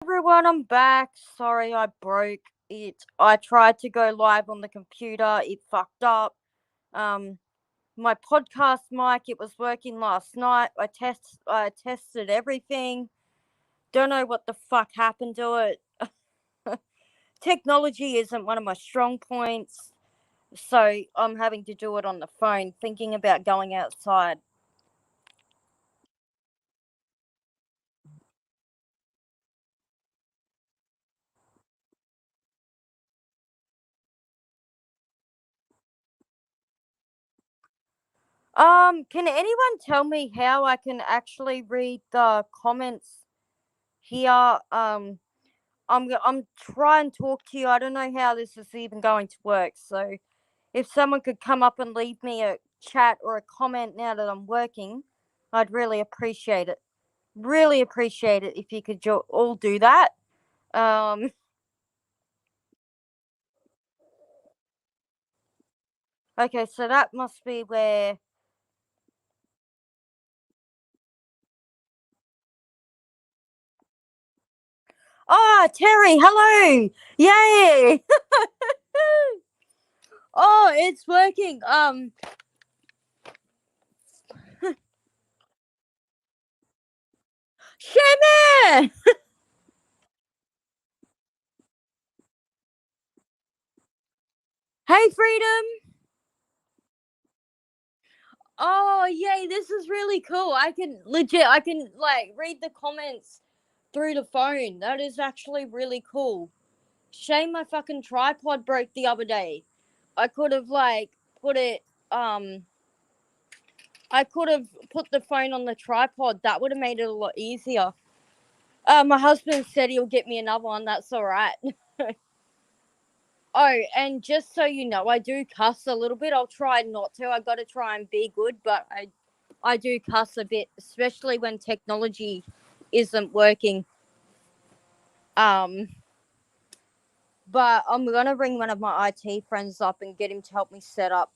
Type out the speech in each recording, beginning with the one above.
Everyone, I'm back. Sorry I broke it. I tried to go live on the computer. It fucked up. Um my podcast mic, it was working last night. I tested everything. Don't know what the fuck happened to it. Technology isn't one of my strong points. So I'm having to do it on the phone, thinking about going outside. Can anyone tell me how I can actually read the comments here? I'm trying to talk to you. I don't know how this is even going to work. So if someone could come up and leave me a chat or a comment now that I'm working, I'd really appreciate it. Really appreciate it if you could all do that. Um, okay, so that must be where. Oh, Terry, hello! Yay! Oh, it's working. Shimmy! Hey, Freedom! Oh, yay, this is really cool. I can like read the comments through the phone. That is actually really cool. Shame my fucking tripod broke the other day. I could have like put it um I could have put the phone on the tripod. That would have made it a lot easier. My husband said he'll get me another one. That's all right. Oh, and just so you know, I do cuss a little bit. I'll try not to. I got to try and be good, but I do cuss a bit, especially when technology isn't working. Um, but I'm gonna bring one of my IT friends up and get him to help me set up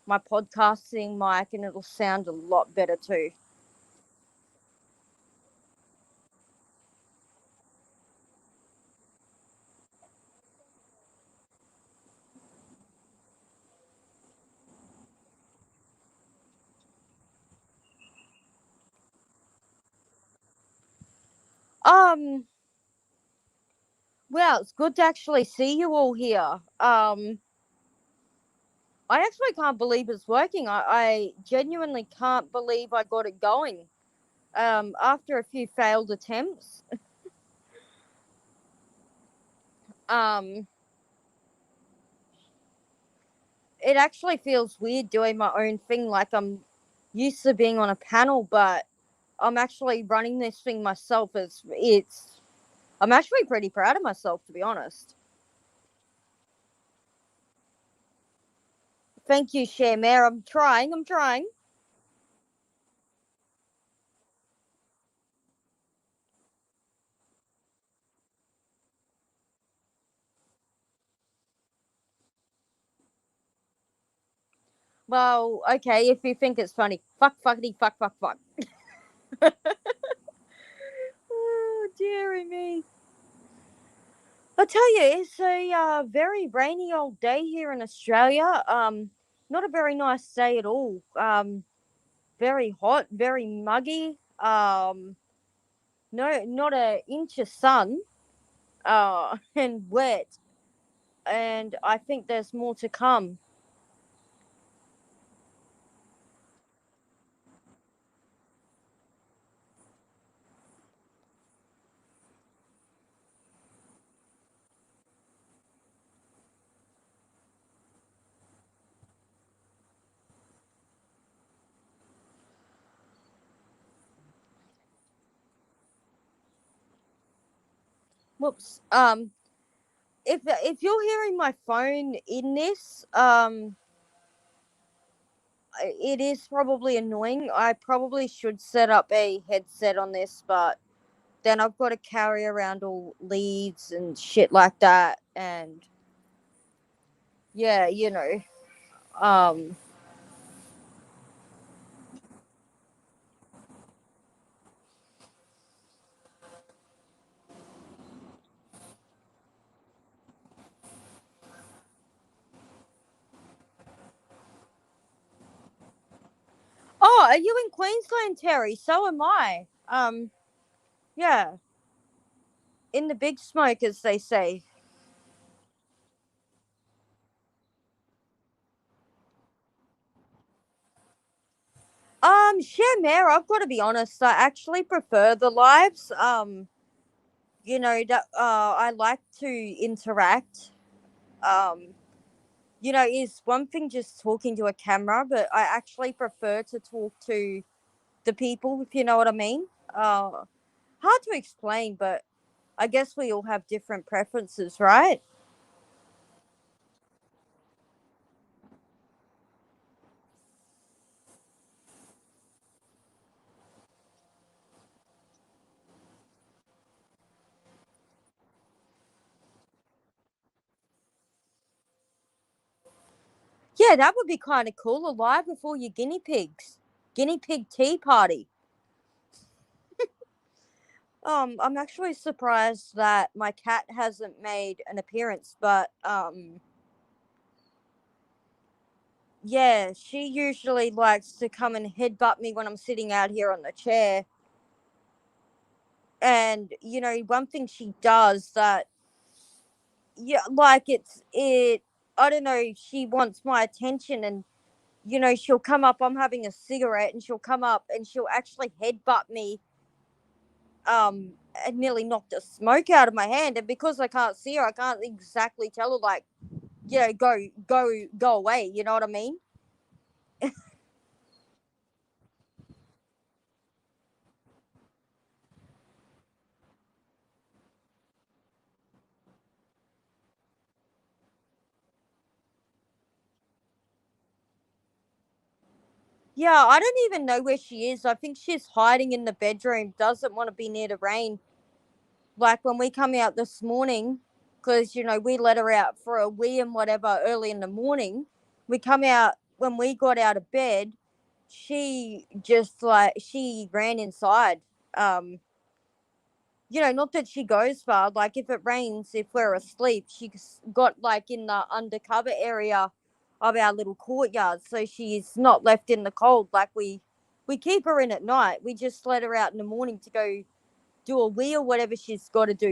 my podcasting mic, and it'll sound a lot better too. Um, well, it's good to actually see you all here. I actually can't believe it's working. I genuinely can't believe I got it going. After a few failed attempts. Um, it actually feels weird doing my own thing. Like I'm used to being on a panel, but I'm actually running this thing myself. It's. I'm actually pretty proud of myself, to be honest. Thank you, Share Mayor. I'm trying. I'm trying. Well, okay. If you think it's funny, fuck, fuckity, fuck, fuck, fuck. Oh, dearie me. I tell you, it's a very rainy old day here in Australia. Not a very nice day at all. Very hot, very muggy. No, not a inch of sun. And wet. And I think there's more to come. Whoops. If you're hearing my phone in this, it is probably annoying. I probably should set up a headset on this, but then I've got to carry around all leads and shit like that, and yeah, um, Oh, are you in Queensland, Terry? So am I. Yeah, in the big smoke, as they say. Share Mayor, I've got to be honest, I actually prefer the lives. I like to interact. Um, is one thing just talking to a camera, but I actually prefer to talk to the people, if you know what I mean. Hard to explain, but I guess we all have different preferences, right? Yeah, that would be kind of cool. Alive with all your guinea pigs. Guinea pig tea party. I'm actually surprised that my cat hasn't made an appearance, but yeah, she usually likes to come and headbutt me when I'm sitting out here on the chair. And one thing she does that, yeah, like I don't know, she wants my attention, and she'll come up. I'm having a cigarette, and she'll come up and she'll actually headbutt me, and nearly knock the smoke out of my hand. And because I can't see her, I can't exactly tell her, like, go away. You know what I mean? Yeah, I don't even know where she is. I think she's hiding in the bedroom, doesn't want to be near the rain. Like when we come out this morning, because, we let her out for a wee and whatever early in the morning. We come out, when we got out of bed, she just like, she ran inside. Um, not that she goes far. Like if it rains, if we're asleep, she's got like in the undercover area of our little courtyard, so she's not left in the cold. Like we keep her in at night. We just let her out in the morning to go do a wee or whatever she's got to do.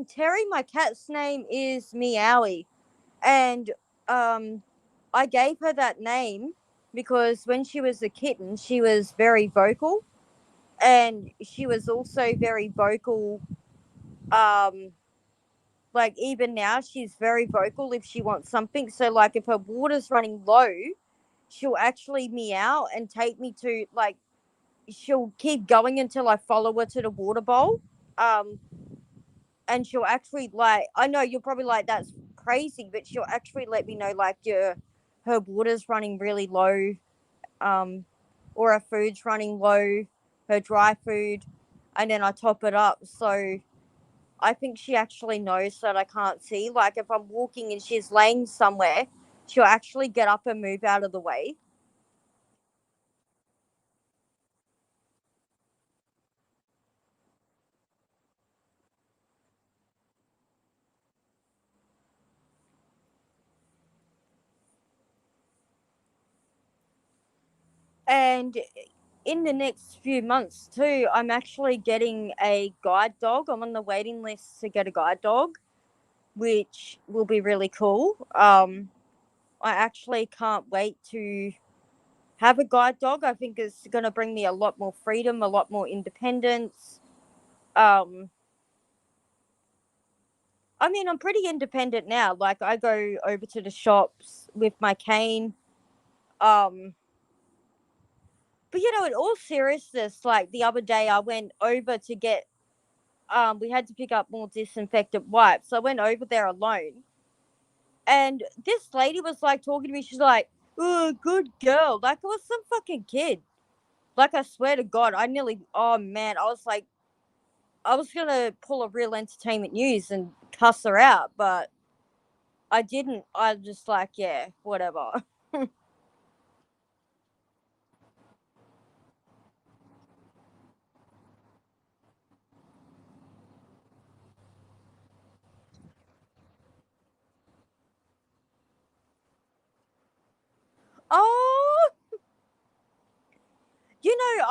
Terry, my cat's name is Meowie, and um, I gave her that name because when she was a kitten, she was very vocal, and she was also very vocal. Um, like even now, she's very vocal if she wants something. So like if her water's running low, she'll actually meow and take me to, like, she'll keep going until I follow her to the water bowl. Um, and she'll actually, like, I know you're probably like, that's crazy, but she'll actually let me know, like, her water's running really low, um, or her food's running low, her dry food, and then I top it up. So I think she actually knows that I can't see. Like if I'm walking and she's laying somewhere, she'll actually get up and move out of the way. And in the next few months too, I'm actually getting a guide dog. I'm on the waiting list to get a guide dog, which will be really cool. I actually can't wait to have a guide dog. I think it's going to bring me a lot more freedom, a lot more independence. Um, I mean, I'm pretty independent now. Like, I go over to the shops with my cane. Um, but in all seriousness, like the other day, I went over to get. We had to pick up more disinfectant wipes. So I went over there alone, and this lady was like talking to me. She's like, "Oh, good girl," like I was some fucking kid. Like I swear to God, I nearly. Oh man, I was like, I was gonna pull a real entertainment news and cuss her out, but I didn't. I just like, yeah, whatever.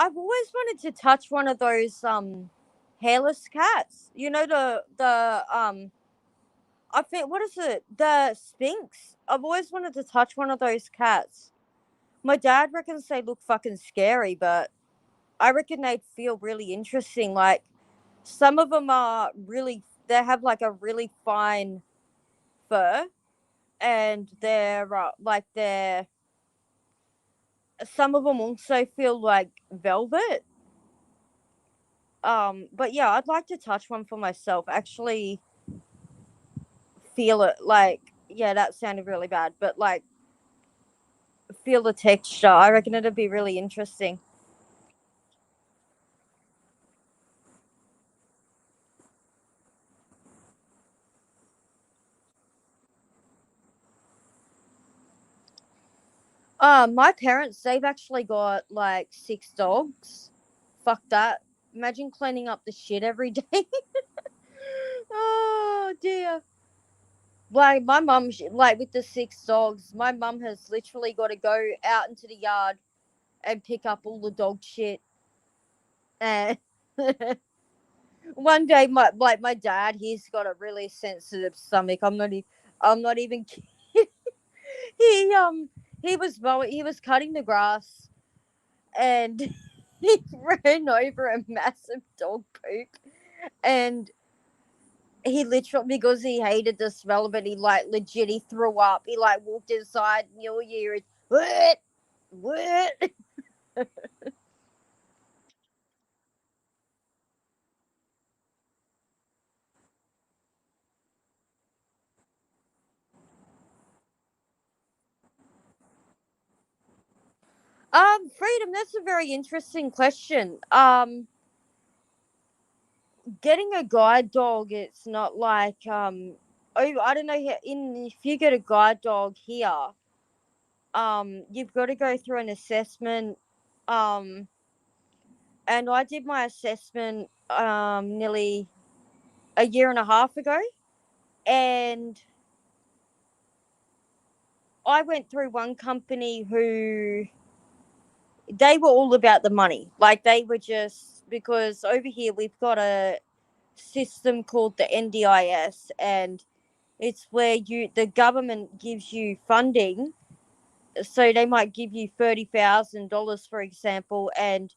I've always wanted to touch one of those hairless cats. You know the I think what is it? The Sphinx. I've always wanted to touch one of those cats. My dad reckons they look fucking scary, but I reckon they'd feel really interesting. Like some of them are really, they have like a really fine fur, and they're like they're. Some of them also feel like velvet. But yeah, I'd like to touch one for myself. Actually, feel it. Like, yeah, that sounded really bad, but like feel the texture. I reckon it'd be really interesting. My parents, they've actually got like 6 dogs. Fuck that. Imagine cleaning up the shit every day. Oh dear. Like my mum, like with the 6 dogs, my mum has literally got to go out into the yard and pick up all the dog shit. And one day, my dad, he's got a really sensitive stomach. I'm not even kidding. He he was cutting the grass, and he ran over a massive dog poop, and he literally, because he hated the smell of it, he like legit he threw up. He like walked inside and you'll hear it what. Freedom, that's a very interesting question. Getting a guide dog, it's not like I don't know in if you get a guide dog here, you've got to go through an assessment. Um and I did my assessment nearly a year and a half ago, and I went through one company who they were all about the money. Like they were just because over here we've got a system called the NDIS, and it's where the government gives you funding. So they might give you $30,000, for example, and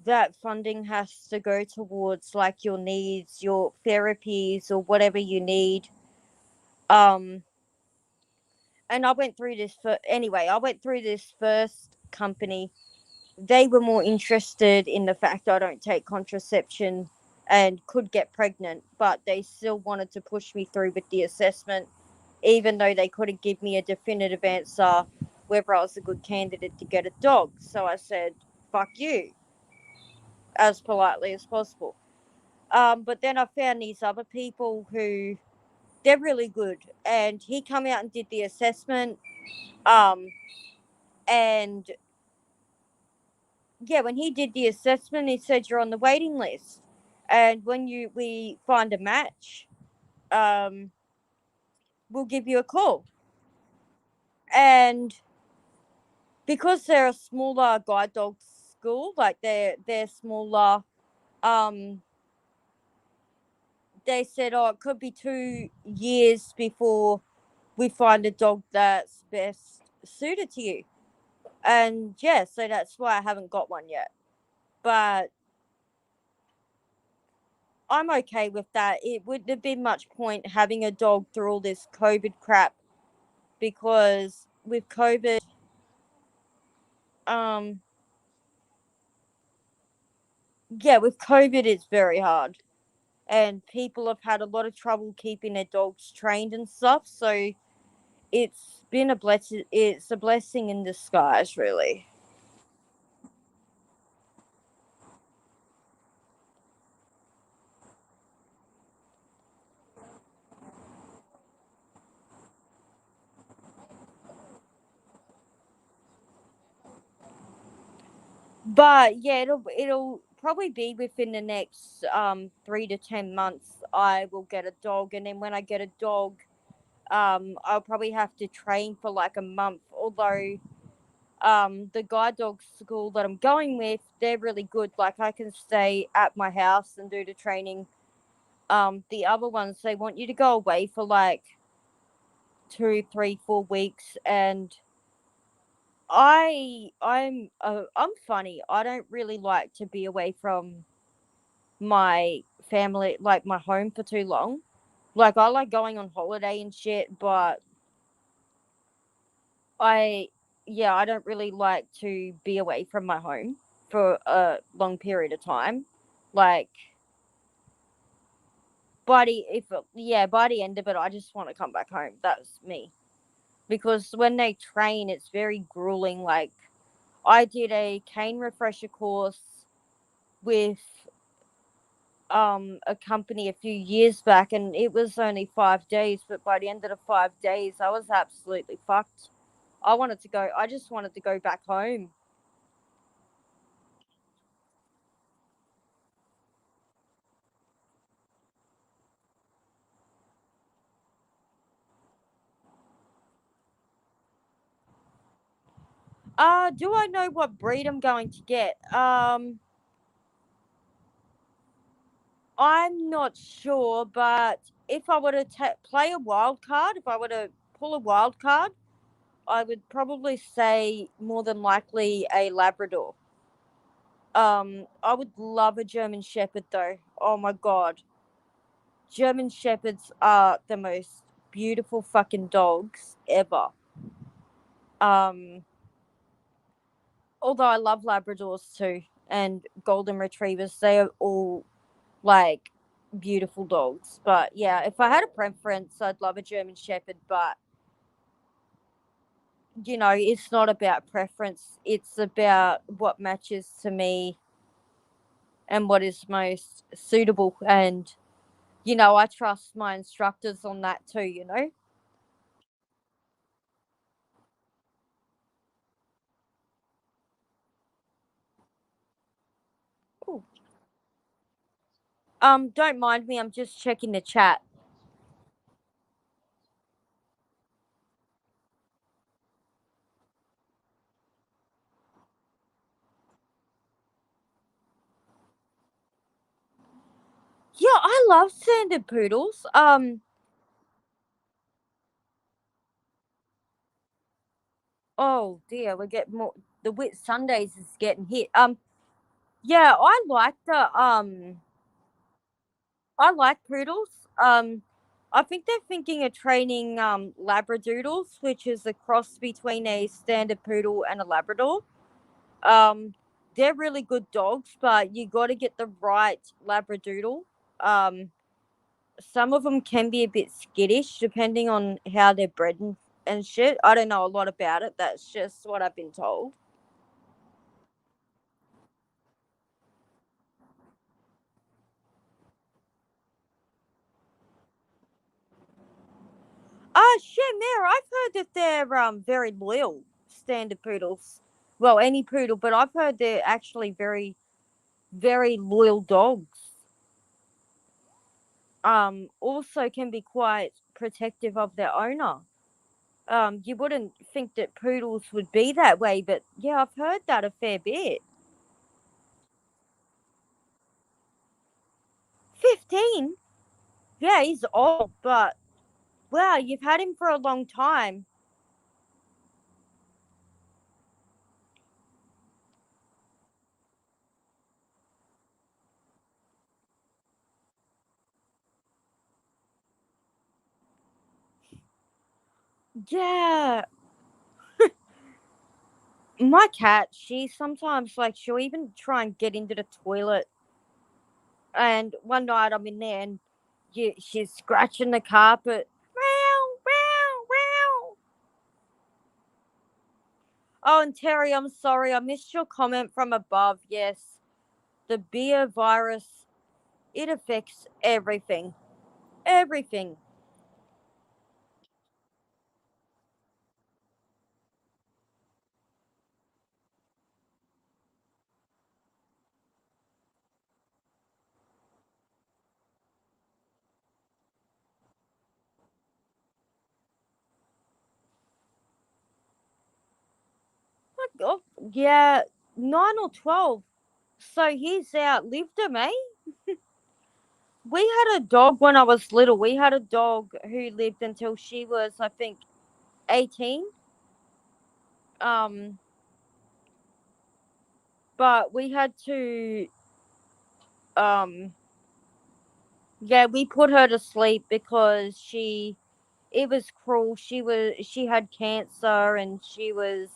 that funding has to go towards like your needs, your therapies, or whatever you need. Um, and I went through this for anyway. I went through this first company. They were more interested in the fact I don't take contraception and could get pregnant, but they still wanted to push me through with the assessment, even though they couldn't give me a definitive answer whether I was a good candidate to get a dog. So I said, fuck you, as politely as possible. But then I found these other people who they're really good, and he come out and did the assessment. Um, and yeah, when he did the assessment, he said you're on the waiting list, and when we find a match, um, we'll give you a call. And because they're a smaller guide dog school, like they're smaller, um, they said, oh, it could be 2 years before we find a dog that's best suited to you. And yeah, so that's why I haven't got one yet. But I'm okay with that. It wouldn't have been much point having a dog through all this COVID crap, because with COVID, um, yeah, with COVID, it's very hard, and people have had a lot of trouble keeping their dogs trained and stuff. So it's been a blessing. It's a blessing in disguise, really. But yeah, it'll probably be within the next 3 to 10 months. I will get a dog, and then when I get a dog, I'll probably have to train for like a month. Although The guide dog school that I'm going with, they're really good. Like I can stay at my house and do the training. The other ones, they want you to go away for like 2, 3, 4 weeks, and I'm funny. I don't really like to be away from my family, like my home, for too long. Like I like going on holiday and shit, but I yeah, I don't really like to be away from my home for a long period of time. Like by the end of it, I just want to come back home. That's me. Because when they train, it's very grueling. Like I did a cane refresher course with a company a few years back, and it was only 5 days, but by the end of the 5 days I was absolutely fucked. I just wanted to go back home. Do I know what breed I'm going to get? I'm not sure, but if I were to play a wild card, if I were to pull a wild card, I would probably say more than likely a Labrador. I would love a German Shepherd though. Oh my god. German Shepherds are the most beautiful fucking dogs ever. Um, Although I love Labradors too and Golden Retrievers, they are all like beautiful dogs. But yeah, if I had a preference, I'd love a German Shepherd. But it's not about preference, it's about what matches to me and what is most suitable. And, I trust my instructors on that too. Ooh. Don't mind me, I'm just checking the chat. Yeah, I love standard poodles. Oh dear, we get more. The Wit Sundays is getting hit. Yeah, I like poodles. I think they're thinking of training labradoodles, which is a cross between a standard poodle and a labrador. Um, they're really good dogs, but you got to get the right labradoodle. Um, some of them can be a bit skittish depending on how they're bred and shit. I don't know a lot about it. That's just what I've been told. Shit, Mare, I've heard that they're very loyal, standard poodles. Well, any poodle, but I've heard they're actually very, very loyal dogs. Also can be quite protective of their owner. You wouldn't think that poodles would be that way, but yeah, I've heard that a fair bit. 15? Yeah, he's old, but wow, you've had him for a long time. Yeah, my cat, she sometimes, like, she'll even try and get into the toilet. And one night I'm in there and she's scratching the carpet. Meow, meow, meow. Oh, and Terry, I'm sorry, I missed your comment from above. Yes, the beer virus, it affects everything. Everything. Yeah, 9 or 12. So he's outlived him, eh? We had a dog when I was little. We had a dog who lived until she was, I think, 18. Um, but we had to, um, yeah, we put her to sleep because it was cruel. She had cancer and she was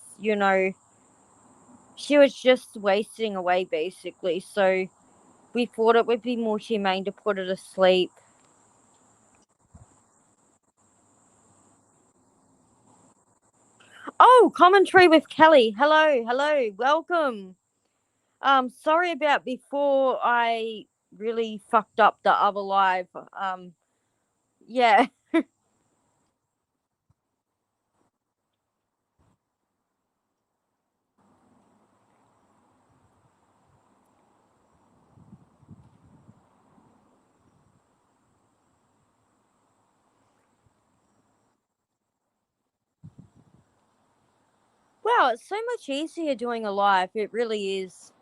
just wasting away basically. So we thought it would be more humane to put her to sleep. Oh, commentary with Kelly. Hello, hello, welcome. Sorry about before I really fucked up the other live. Yeah. Wow, it's so much easier doing a live. It really is.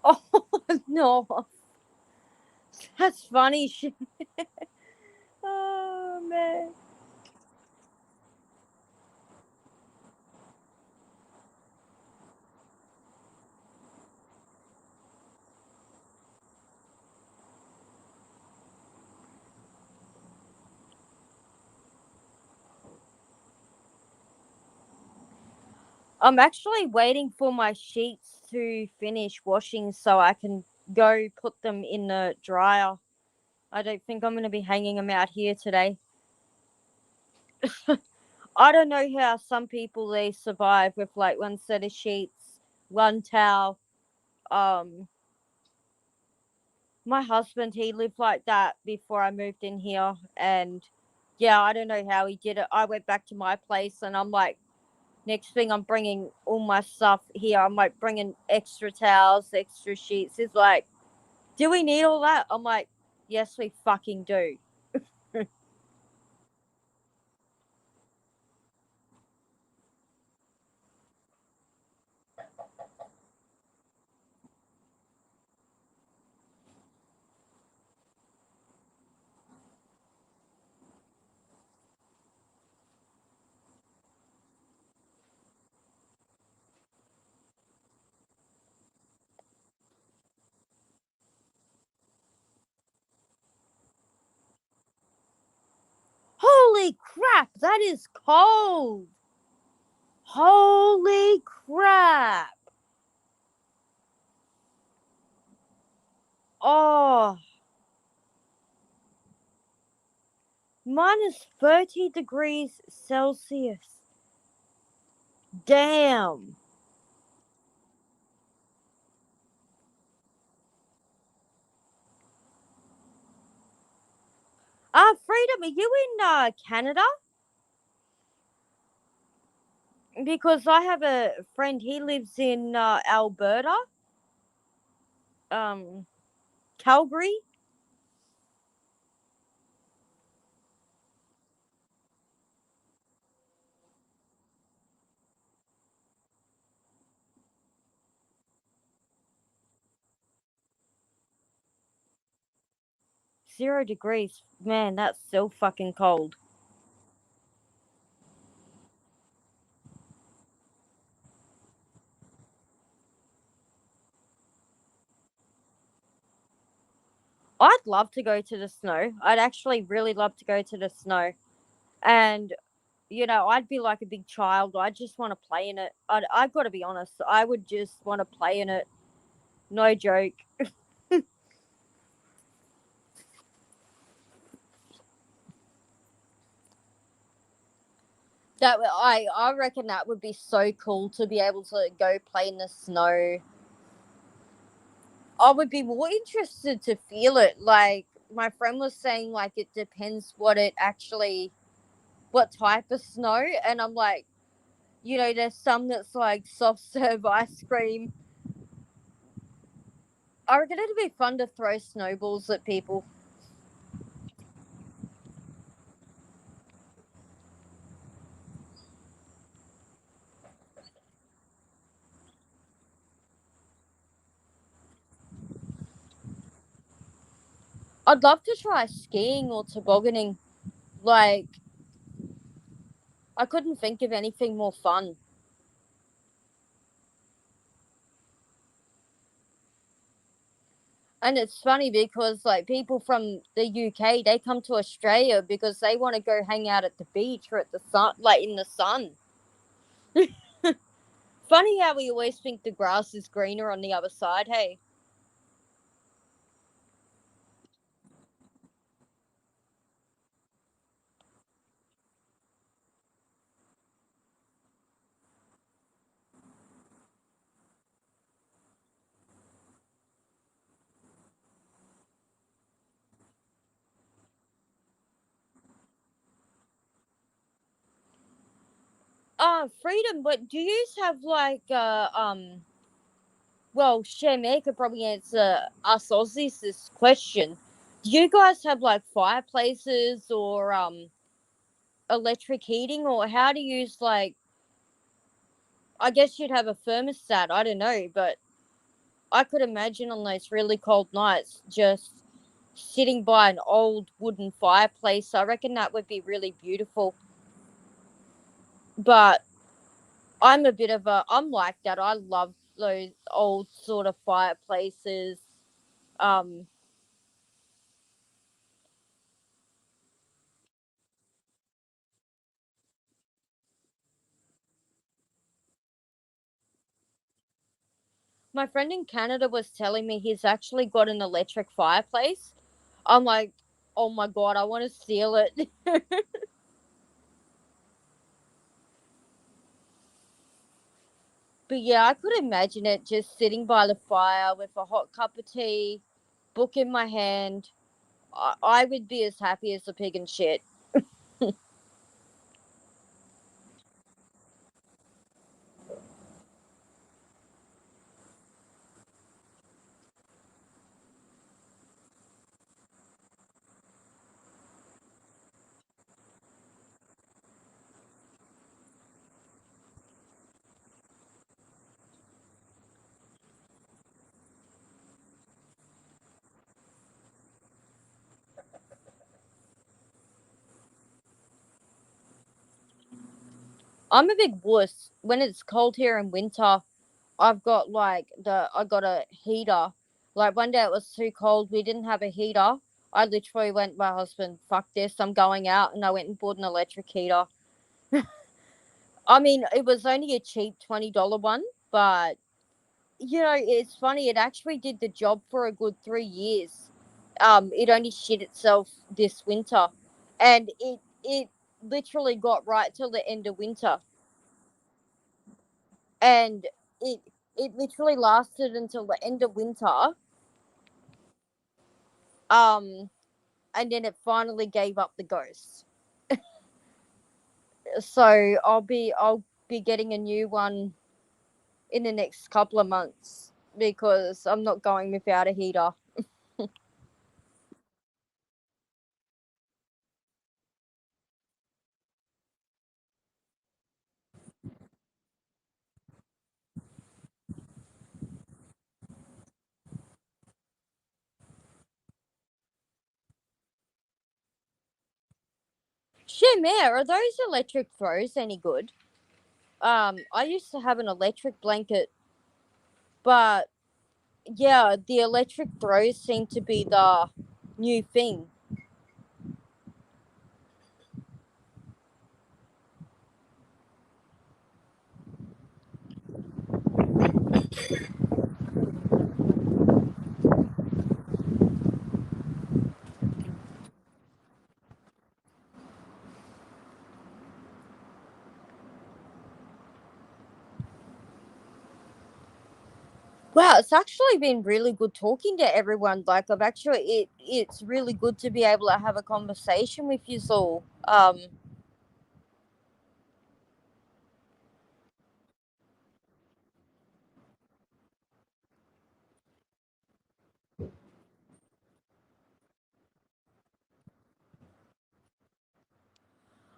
Oh no, that's funny. Oh man. I'm actually waiting for my sheets to finish washing so I can go put them in the dryer. I don't think I'm going to be hanging them out here today. I don't know how some people they survive with like one set of sheets, one towel. Um, my husband he lived like that before I moved in here, and yeah, I don't know how he did it. I went back to my place, and I'm like, next thing I'm bringing all my stuff here. I'm like bringing extra towels, extra sheets. He's like, do we need all that? I'm like, yes, we fucking do. Holy crap, that is cold. Holy crap. Oh, minus 30 degrees Celsius. Damn. Freedom, are you in Canada? Because I have a friend, he lives in Alberta, um, Calgary. 0 degrees. Man, that's so fucking cold. I'd love to go to the snow. I'd actually really love to go to the snow. And, I'd be like a big child. I just want to play in it. I've got to be honest. I would just want to play in it. No joke. I reckon that would be so cool to be able to go play in the snow. I would be more interested to feel it. Like, my friend was saying like it depends what type of snow, and I'm like, there's some that's like soft serve ice cream. I reckon it'd be fun to throw snowballs at people. I'd love to try skiing or tobogganing. Like, I couldn't think of anything more fun. And it's funny because like people from the UK, they come to Australia because they want to go hang out at the beach or at the sun, like in the sun. Funny how we always think the grass is greener on the other side. Hey, freedom. But do you have like Well, Shamir could probably answer us Aussies this question. Do you guys have like fireplaces or electric heating, or how do you use like? I guess you'd have a thermostat. I don't know, but I could imagine on those really cold nights just sitting by an old wooden fireplace. I reckon that would be really beautiful. But I'm like that. I love those old sort of fireplaces. Um, my friend in Canada was telling me he's actually got an electric fireplace. I'm like, oh my god, I want to steal it. But yeah, I could imagine it just sitting by the fire with a hot cup of tea, book in my hand. I would be as happy as a pig in shit. I'm a big wuss. When it's cold here in winter, I got a heater. Like one day it was too cold, we didn't have a heater. I literally went, my husband, fuck this, I'm going out, and I went and bought an electric heater. I mean, it was only a cheap $20 one, but it's funny. It actually did the job for a good 3 years. It only shit itself this winter, and it literally got right till the end of winter, and it it literally lasted until the end of winter. Um, and then it finally gave up the ghost. So I'll be getting a new one in the next couple of months because I'm not going without a heater. Shit, man, are those electric throws any good? I used to have an electric blanket, but yeah, the electric throws seem to be the new thing. Wow, it's actually been really good talking to everyone. Like I've actually it's really good to be able to have a conversation with you all.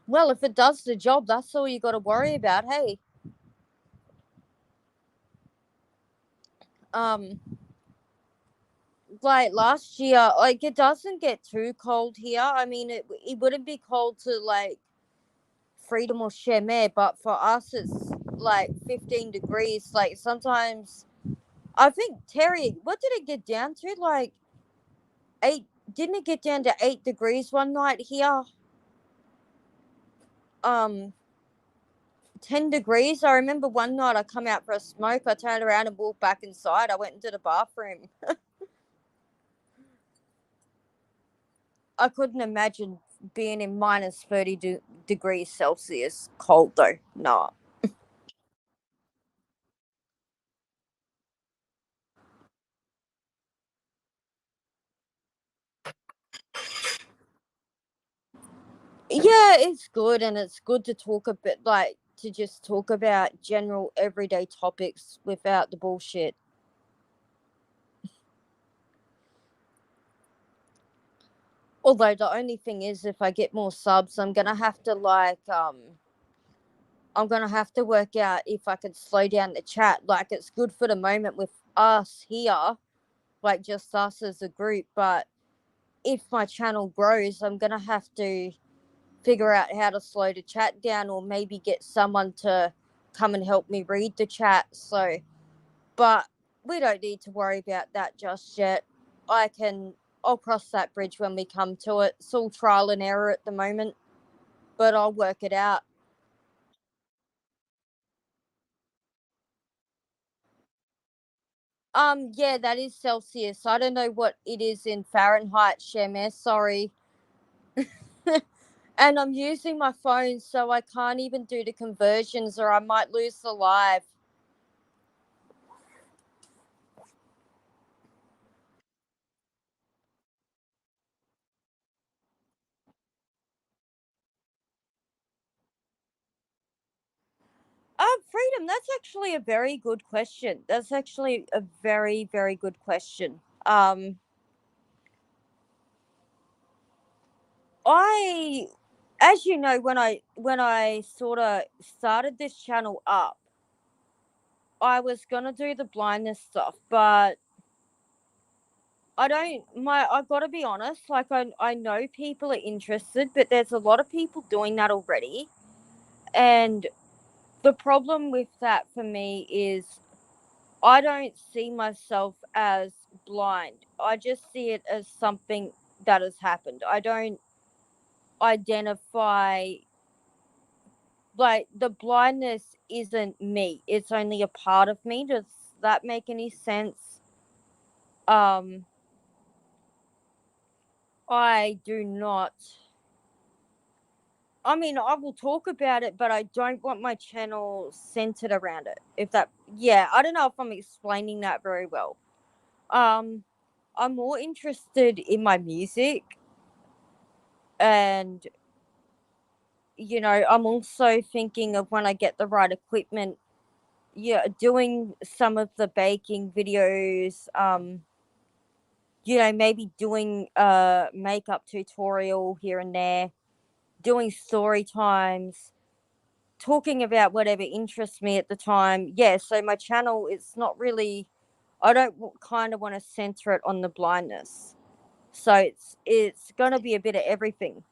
Well, if it does the job, that's all you got to worry about. Hey, um, like last year, like it doesn't get too cold here. I mean, it wouldn't be cold to like Freedom or Chemé, but for us, it's like 15 degrees. Like sometimes, I think Terry, what did it get down to? Like eight? Didn't it get down to 8 degrees one night here? Um, 10 degrees. I remember one night I come out for a smoke. I turned around and walked back inside. I went into the bathroom. I couldn't imagine being in minus 30 degrees Celsius cold though. Nah. Yeah, it's good, and it's good to talk a bit, like to just talk about general everyday topics without the bullshit. Although the only thing is, if I get more subs, I'm gonna have to work out if I could slow down the chat. Like it's good for the moment with us here, like just us as a group. But if my channel grows, I'm gonna have to figure out how to slow the chat down, or maybe get someone to come and help me read the chat. So, but we don't need to worry about that just yet. I can. I'll cross that bridge when we come to it. It's all trial and error at the moment, but I'll work it out. Yeah, that is Celsius. I don't know what it is in Fahrenheit, Shemesh. Sorry. And I'm using my phone, so I can't even do the conversions, or I might lose the live. Freedom, that's actually a very good question. That's actually a very, very good question. I, as you know, when I sort of started this channel up, I was gonna do the blindness stuff, but I don't. I gotta be honest. Like I know people are interested, but there's a lot of people doing that already, and the problem with that for me is I don't see myself as blind. I just see it as something that has happened. I don't identify, like, the blindness isn't me. It's only a part of me. Does that make any sense? Um I do not. I mean, I will talk about it, but I don't want my channel centered around it. If that, yeah, I don't know if I'm explaining that very well. Um, I'm more interested in my music, and I'm also thinking of when I get the right equipment, yeah, doing some of the baking videos, maybe doing a makeup tutorial here and there, doing story times, talking about whatever interests me at the time. Yeah, so my channel, it's not really, I don't kind of want to center it on the blindness. So it's going to be a bit of everything.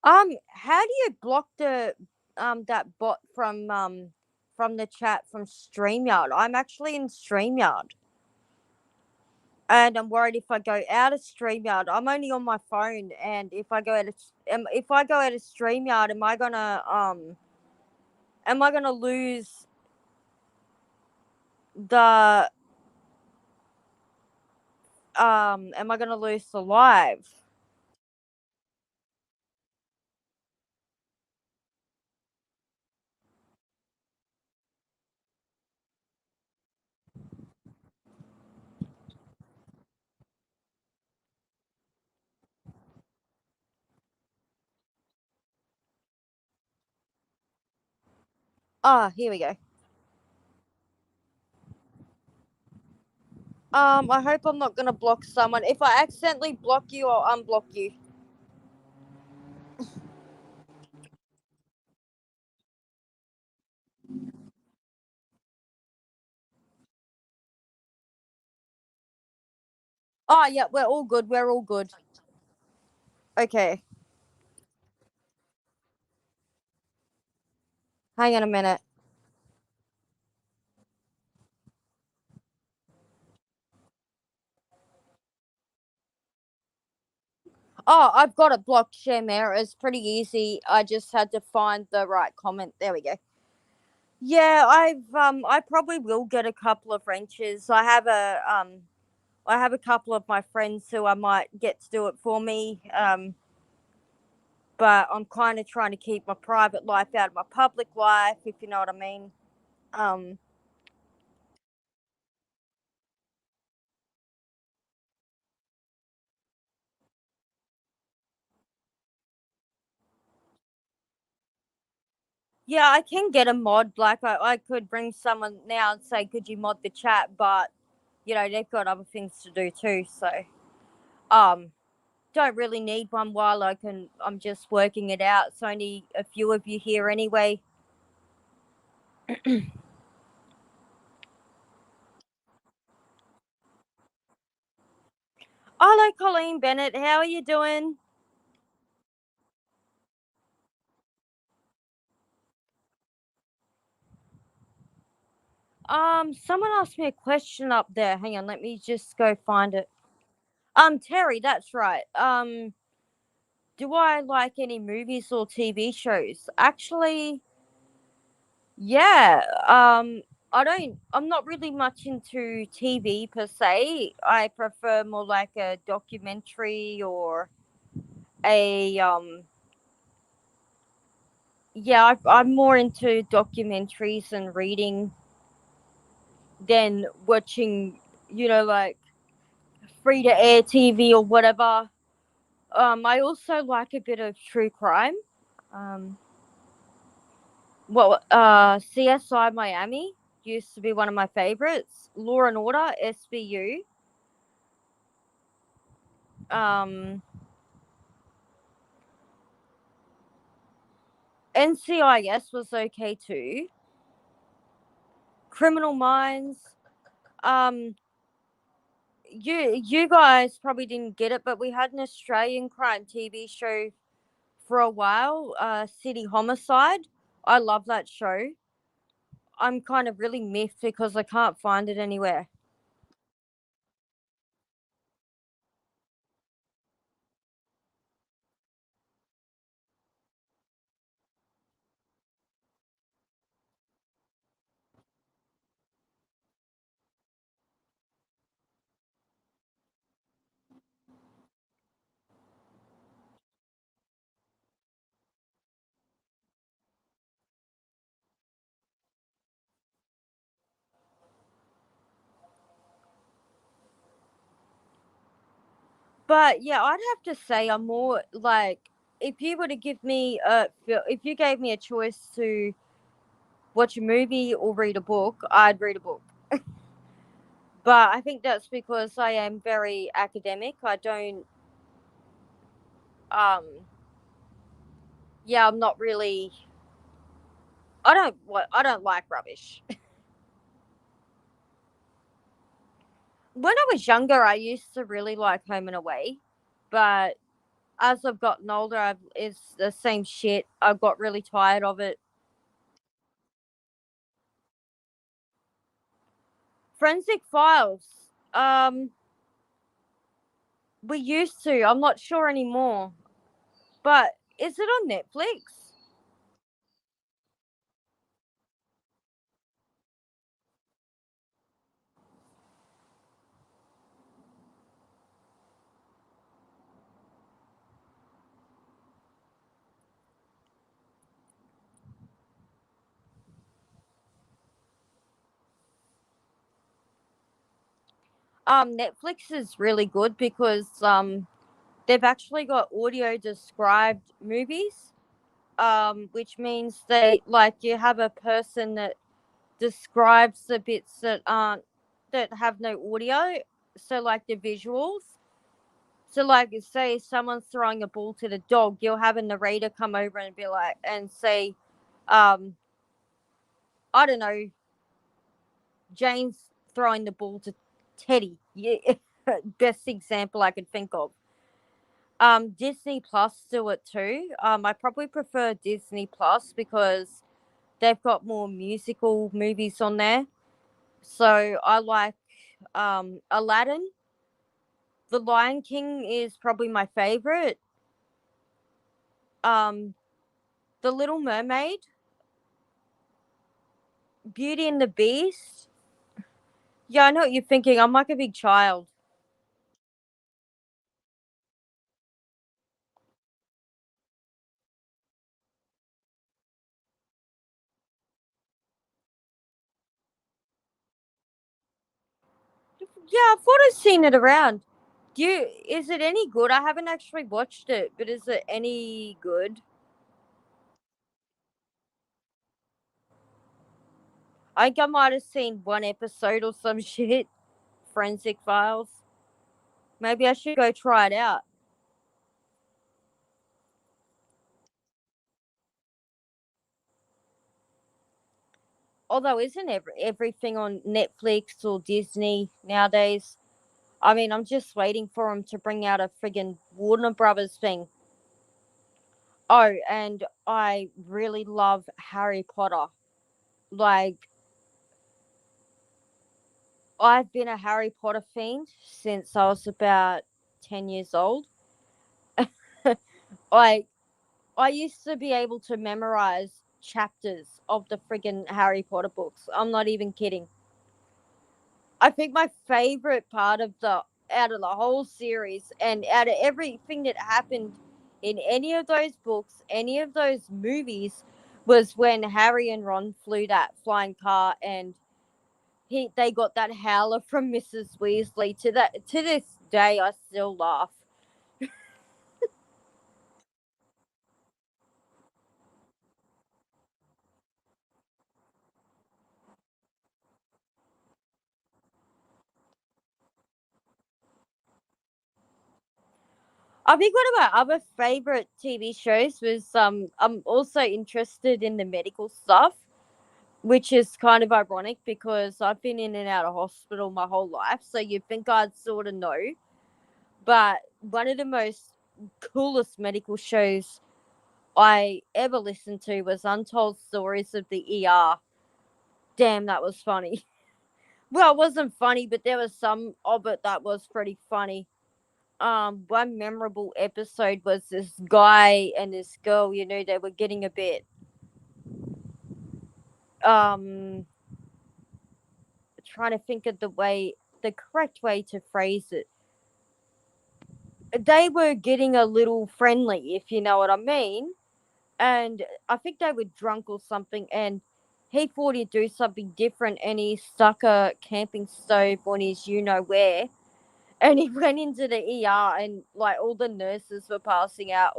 How do you block the that bot from the chat from StreamYard? I'm actually in StreamYard, and I'm worried if I go out of StreamYard. I'm only on my phone, and if I go out of StreamYard, am I gonna lose the am I gonna lose the live? Ah, here we go. I hope I'm not gonna block someone. If I accidentally block you, I'll unblock you. Oh yeah, we're all good. We're all good. Okay, hang on a minute. Oh, I've got it blocked, share mirror. It's pretty easy. I just had to find the right comment. There we go. Yeah, I probably will get a couple of wrenches. I have a couple of my friends who I might get to do it for me. But I'm kind of trying to keep my private life out of my public life, if you know what I mean. Um, yeah, I can get a mod. Like I could bring someone now and say, "Could you mod the chat?" But you know they've got other things to do too. So um, don't really need one while I'm just working it out. It's only a few of you here anyway. Hello, Colleen Bennett. How are you doing? Someone asked me a question up there. Hang on, let me just go find it. Terry, that's right. Do I like any movies or TV shows? Actually, yeah. I'm not really much into TV per se. I prefer more like a documentary or a yeah, I'm more into documentaries and reading than watching, like free to air TV or whatever. I also like a bit of true crime. Um, CSI Miami used to be one of my favorites. Law and Order, SVU. Um, NCIS was okay too. Criminal Minds. Um, you guys probably didn't get it, but we had an Australian crime TV show for a while. City Homicide. I love that show. I'm kind of really miffed because I can't find it anywhere. But yeah, I'd have to say I'm more like if you were to give me if you gave me a choice to watch a movie or read a book, I'd read a book. But I think that's because I am very academic. I don't um yeah, I'm not really I don't like rubbish. When I was younger, I used to really like Home and Away, but as I've gotten older, it's the same shit. I've got really tired of it. Forensic Files. We used to. I'm not sure anymore. But is it on Netflix? Netflix is really good because they've actually got audio described movies. Which means they like you have a person that describes the bits that have no audio. So like the visuals. So like say someone's throwing a ball to the dog, you'll have a narrator come over and be like and say, um, I don't know, Jane's throwing the ball to Teddy. Yeah, best example I could think of. Disney Plus do it too. I probably prefer Disney Plus because they've got more musical movies on there. So I like Aladdin. The Lion King is probably my favorite. Um, The Little Mermaid, Beauty and the Beast. Yeah, I know what you're thinking. I'm like a big child. Yeah, I thought I'd seen it around. Is it any good? I haven't actually watched it, but is it any good? I think I might have seen one episode or some shit. Forensic Files. Maybe I should go try it out. Although, isn't everything on Netflix or Disney nowadays? I mean, I'm just waiting for them to bring out a friggin' Warner Brothers thing. Oh, and I really love Harry Potter. Like, I've been a Harry Potter fiend since I was about 10 years old. Like, I used to be able to memorize chapters of the friggin' Harry Potter books. I'm not even kidding. I think my favorite part of the out of the whole series and out of everything that happened in any of those books, any of those movies, was when Harry and Ron flew that flying car and they got that howler from Mrs. Weasley. To this day, I still laugh. I think one of my other favorite TV shows was I'm also interested in the medical stuff, which is kind of ironic because I've been in and out of hospital my whole life, so you'd think I'd sort of know. But one of the most coolest medical shows I ever listened to was Untold Stories of the ER. Damn, that was funny. Well, it wasn't funny, but there was some of it that was pretty funny. One memorable episode was this guy and this girl, they were getting a bit um trying to think of the correct way to phrase it. They were getting a little friendly, if you know what I mean. And I think they were drunk or something, and he thought he'd do something different, and he stuck a camping stove on his you know where, and he went into the ER, and like all the nurses were passing out,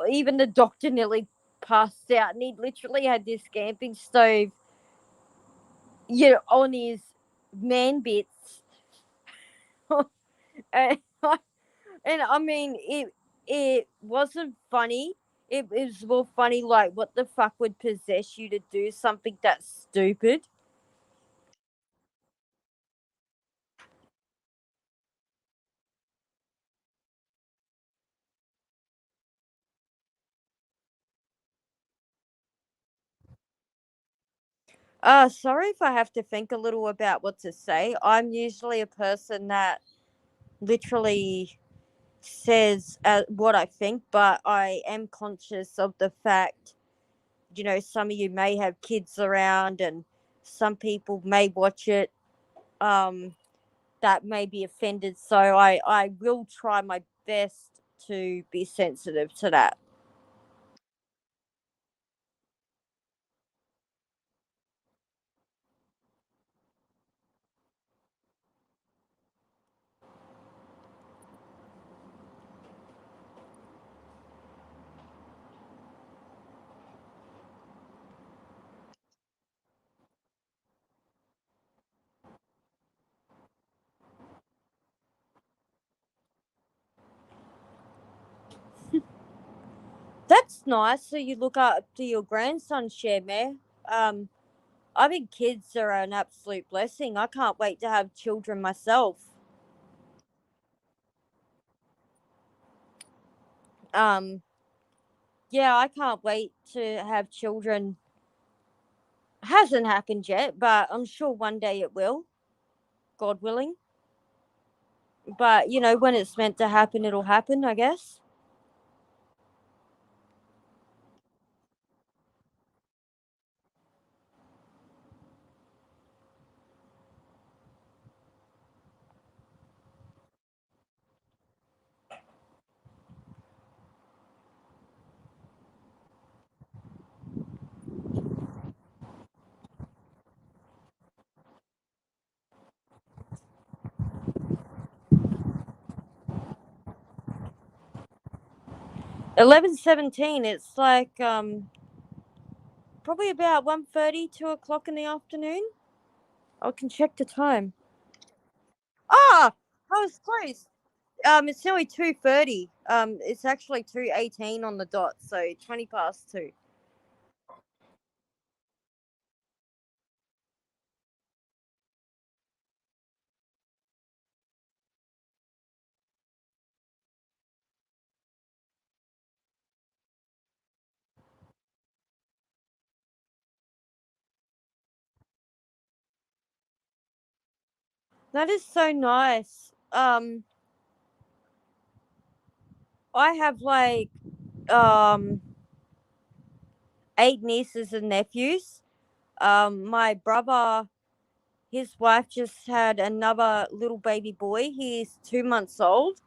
even the doctor nearly passed out, and he literally had this camping stove, on his man bits. and And I mean, it wasn't funny. It was more funny, like what the fuck would possess you to do something that stupid? Sorry if I have to think a little about what to say. I'm usually a person that literally says what I think, but I am conscious of the fact, some of you may have kids around and some people may watch it that may be offended. So I will try my best to be sensitive to that. That's nice. So you look up to your grandson, Share. I think kids are an absolute blessing. I can't wait to have children myself. Um, yeah, I can't wait to have children. Hasn't happened yet, but I'm sure one day it will, God willing. But when it's meant to happen, it'll happen, I guess. 11:17. It's like probably about 1:30, 2 o'clock in the afternoon. I can check the time. Ah, I was close. It's nearly 2:30. It's actually 2:18 on the dot, so 2. That is so nice. I have like um 8 nieces and nephews. My brother, his wife just had another little baby boy. He's 2 months old,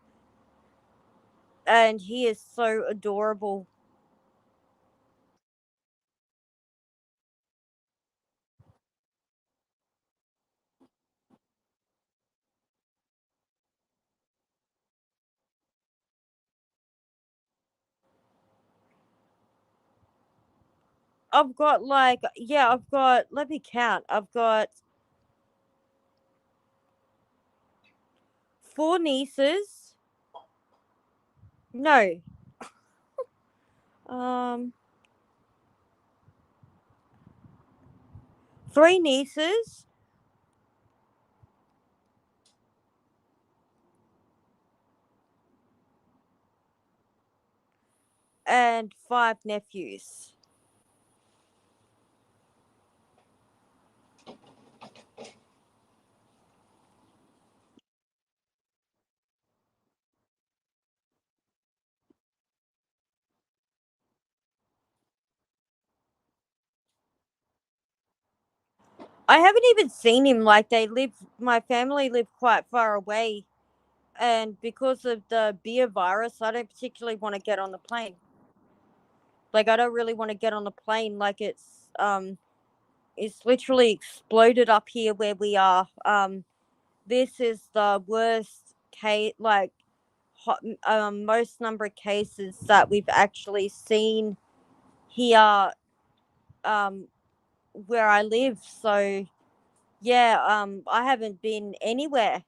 and he is so adorable. I've got like, yeah, I've got, let me count. I've got 4 nieces. No. Um 3 nieces and 5 nephews. I haven't even seen him. Like, my family live quite far away, and because of the beer virus, I don't particularly want to get on the plane. Like, I don't really want to get on the plane. Like, it's literally exploded up here where we are. This is the worst case, like, most number of cases that we've actually seen here, um, where I live. So yeah, I haven't been anywhere.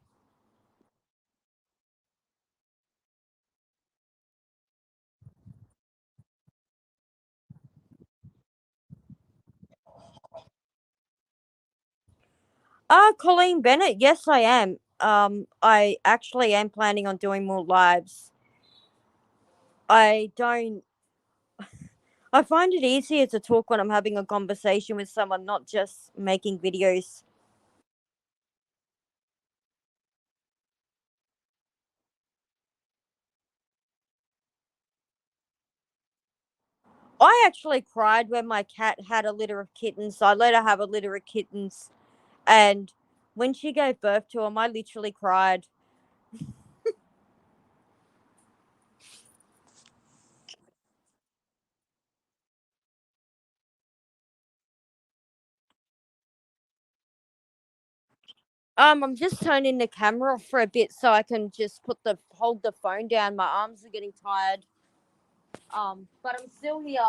Colleen Bennett, yes, I am. I actually am planning on doing more lives. I don't. I find it easier to talk when I'm having a conversation with someone, not just making videos. I actually cried when my cat had a litter of kittens. I let her have a litter of kittens, and when she gave birth to them, I literally cried. I'm just turning the camera off for a bit so I can just hold the phone down. My arms are getting tired. But I'm still here.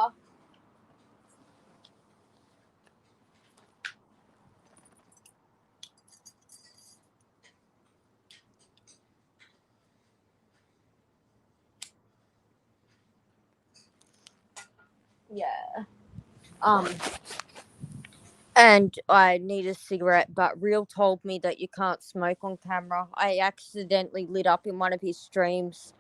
Yeah. Um, and I need a cigarette, but Real told me that you can't smoke on camera. I accidentally lit up in one of his streams.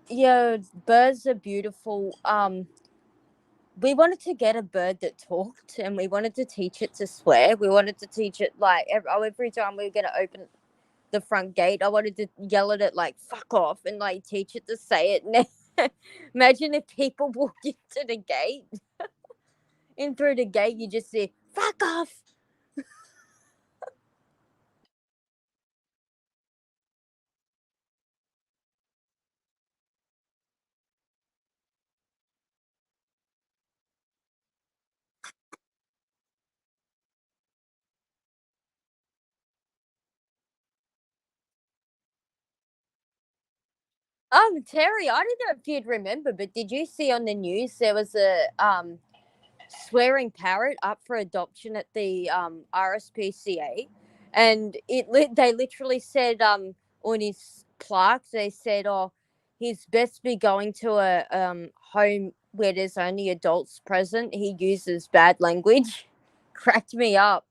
Yeah, birds are beautiful. We wanted to get a bird that talked, and we wanted to teach it to swear. We wanted to teach it like every time we were gonna open the front gate, I wanted to yell at it like "fuck off" and like teach it to say it. Imagine if people walked into the gate, in through the gate, you just say "fuck off." Terry, I don't know if you'd remember, but did you see on the news there was a swearing parrot up for adoption at the RSPCA, and they literally said on his plaque they said, "Oh, he's best be going to a home where there's only adults present. He uses bad language." Cracked me up.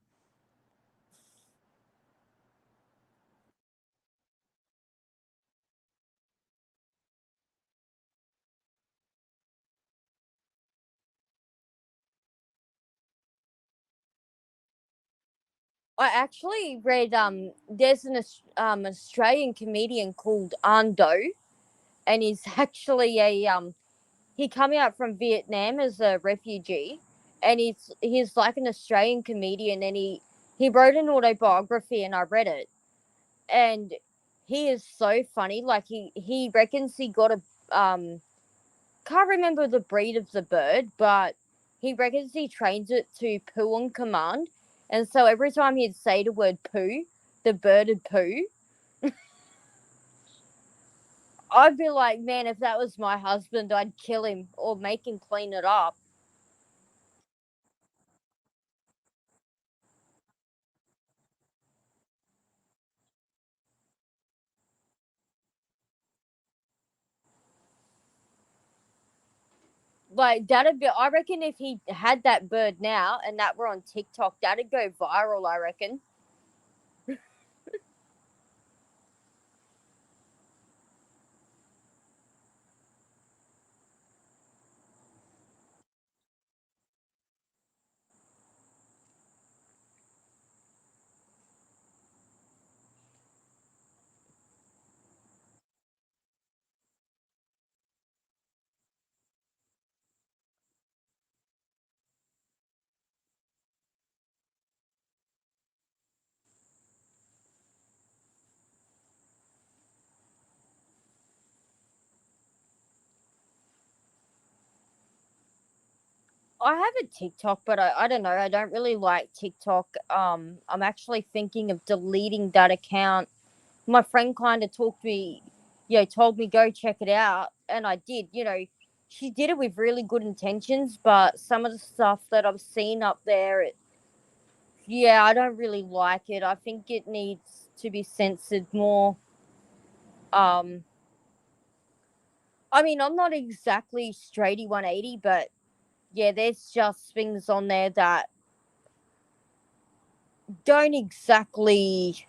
I actually read there's an Australian comedian called Ando, and he's actually a he come out from Vietnam as a refugee, and he's like an Australian comedian, and he wrote an autobiography, and I read it, and he is so funny. Like he reckons he got a can't remember the breed of the bird, but he reckons he trains it to poo on command, and so every time he'd say the word poo, the bird would poo. I'd be like, man, if that was my husband, I'd kill him or make him clean it up. Like that'd be, I reckon if he had that bird now and that were on TikTok, that'd go viral, I reckon. I have a TikTok, but I don't know. I don't really like TikTok. I'm actually thinking of deleting that account. My friend kind of talked me, told me go check it out, and I did. She did it with really good intentions, but some of the stuff that I've seen up there, yeah, I don't really like it. I think it needs to be censored more. Um, I mean, I'm not exactly straighty 180, but yeah, there's just things on there that don't exactly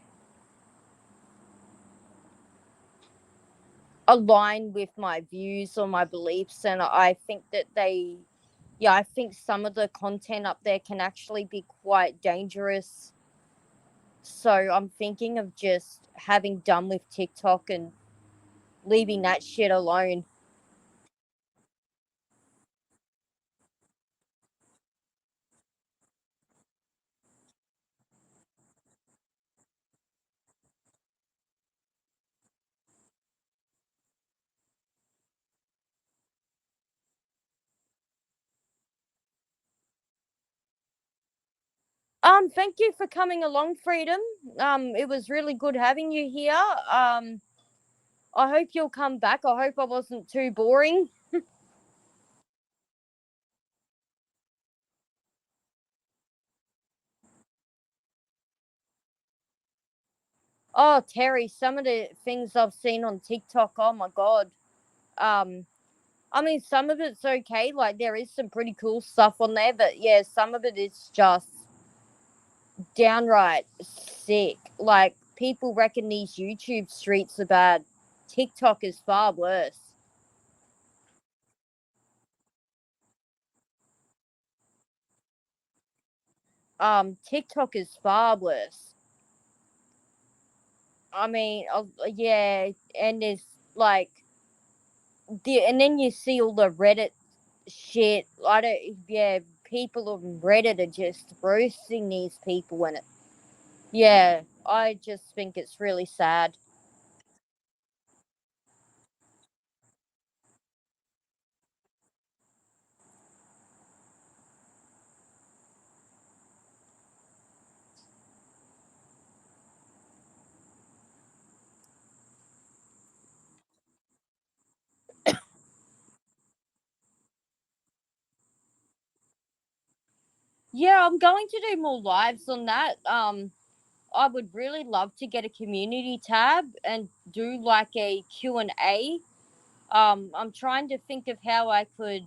align with my views or my beliefs, and I think that I think some of the content up there can actually be quite dangerous. So I'm thinking of just having done with TikTok and leaving that shit alone. Thank you for coming along, Freedom. It was really good having you here. I hope you'll come back. I hope I wasn't too boring. Oh, Terry, some of the things I've seen on TikTok, oh my god. Um, I mean, some of it's okay. Like there is some pretty cool stuff on there, but yeah, some of it is just downright sick. Like people reckon these YouTube streets are bad. TikTok is far worse. TikTok is far worse. I mean, yeah, and there's like and then you see all the Reddit shit. I don't. Yeah, people on Reddit are just roasting these people in it. Yeah, I just think it's really sad. Yeah, I'm going to do more lives on that. I would really love to get a community tab and do like a Q&A. I'm trying to think of how I could,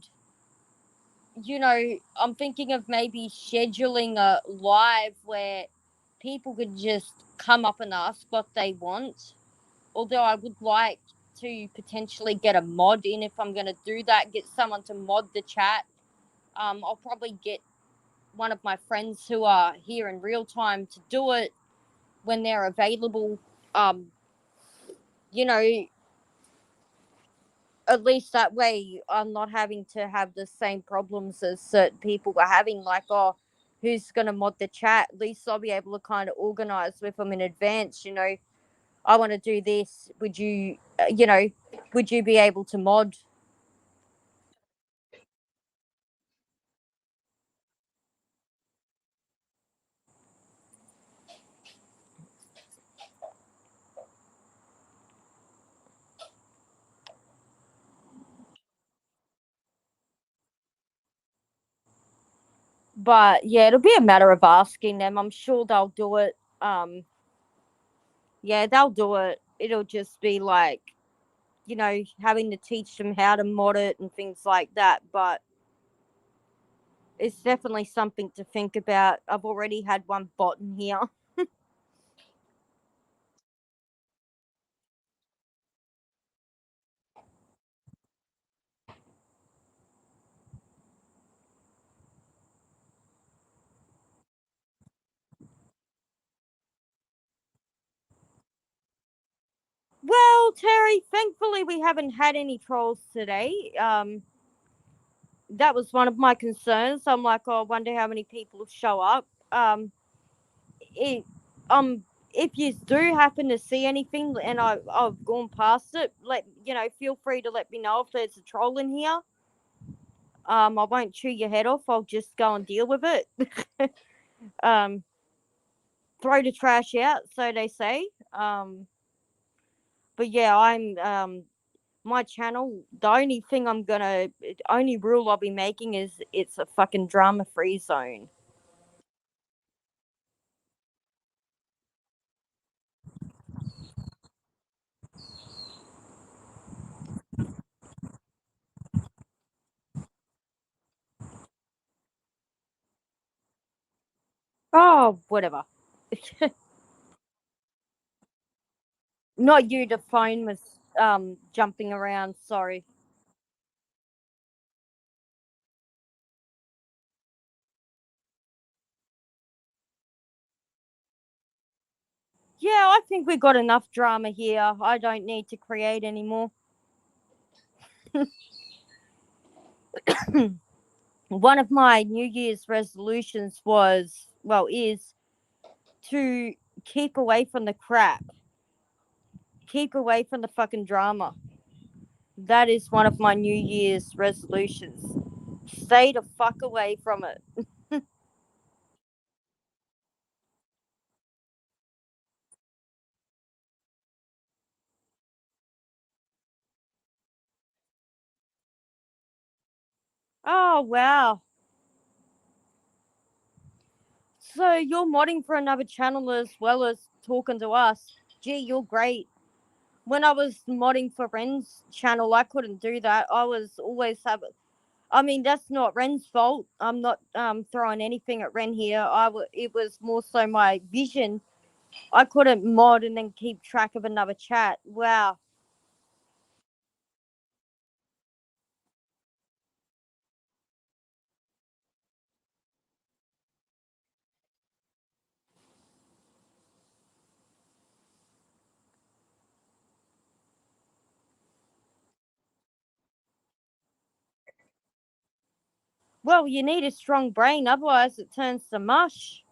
I'm thinking of maybe scheduling a live where people could just come up and ask what they want. Although I would like to potentially get a mod in if I'm going to do that, get someone to mod the chat. I'll probably get one of my friends who are here in real time to do it when they're available. Um, you know, at least that way I'm not having to have the same problems as certain people are having, like, oh, who's going to mod the chat? At least I'll be able to kind of organize with them in advance. I want to do this. Would you be able to mod? But yeah, it'll be a matter of asking them. I'm sure they'll do it. Yeah, they'll do it. It'll just be like, having to teach them how to mod it and things like that. But it's definitely something to think about. I've already had one bot in here. Well, Terry, thankfully we haven't had any trolls today. That was one of my concerns. I'm like, oh, I wonder how many people show up. It, um, if you do happen to see anything and I've gone past it, feel free to let me know if there's a troll in here. I won't chew your head off. I'll just go and deal with it. um, throw the trash out, so they say. But yeah, my channel. The only thing only rule I'll be making is it's a fucking drama free zone. Oh, whatever. Not you. The phone was jumping around. Sorry. Yeah, I think we got enough drama here. I don't need to create anymore. One of my New Year's resolutions is to keep away from the crap, keep away from the fucking drama. That is one of my New Year's resolutions. Stay the fuck away from it. Oh, wow. So you're modding for another channel as well as talking to us. Gee, you're great. When I was modding for Ren's channel, I couldn't do that. I was always having. I mean, that's not Ren's fault. I'm not throwing anything at Ren here. It was more so my vision. I couldn't mod and then keep track of another chat. Wow. Well, you need a strong brain, otherwise it turns to mush.